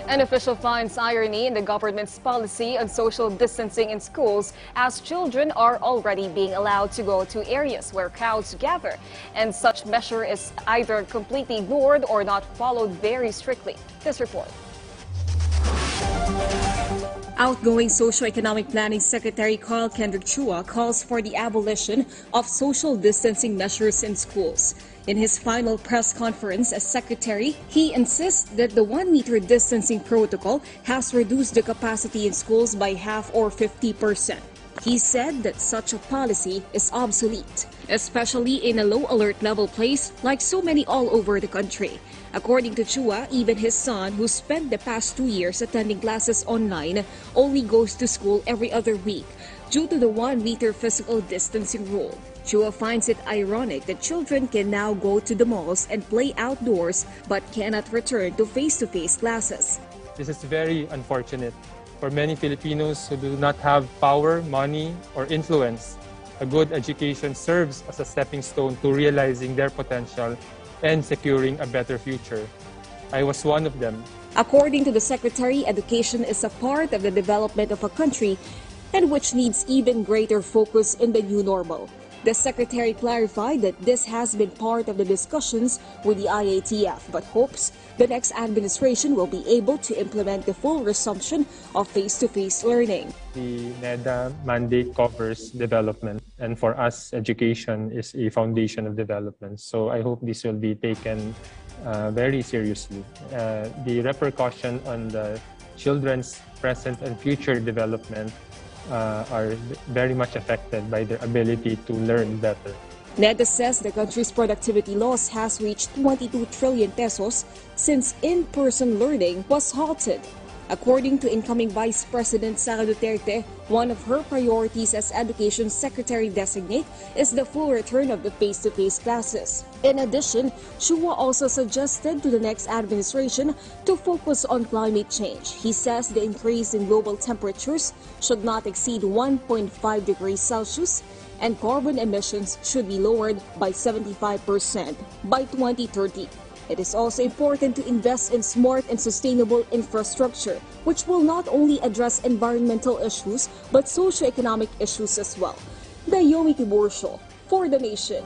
An official finds irony in the government's policy on social distancing in schools, as children are already being allowed to go to areas where crowds gather, and such measure is either completely ignored or not followed very strictly. This report. Outgoing Socio-Economic Planning Secretary Chua calls for the abolition of social distancing measures in schools. In his final press conference as secretary, he insists that the 1-meter distancing protocol has reduced the capacity in schools by half or 50%. He said that such a policy is obsolete, especially in a low alert level place like so many all over the country. According to Chua, even his son, who spent the past 2 years attending classes online, only goes to school every other week due to the 1-meter physical distancing rule. Chua finds it ironic that children can now go to the malls and play outdoors but cannot return to face-to-face classes. This is very unfortunate. For many Filipinos who do not have power, money, or influence, a good education serves as a stepping stone to realizing their potential and securing a better future. I was one of them. According to the Secretary, education is a part of the development of a country and which needs even greater focus in the new normal. The Secretary clarified that this has been part of the discussions with the IATF, but hopes the next administration will be able to implement the full resumption of face-to-face learning. The NEDA mandate covers development, and for us, education is a foundation of development. So I hope this will be taken very seriously. The repercussion on the children's present and future development are very much affected by their ability to learn better. NEDA says the country's productivity loss has reached 22 trillion pesos since in-person learning was halted. According to incoming Vice President Sara Duterte, one of her priorities as Education Secretary-designate is the full return of the face-to-face classes. In addition, Chua also suggested to the next administration to focus on climate change. He says the increase in global temperatures should not exceed 1.5 degrees Celsius and carbon emissions should be lowered by 75% by 2030. It is also important to invest in smart and sustainable infrastructure, which will not only address environmental issues but socio-economic issues as well. Naomi Tiburcio for The Nation.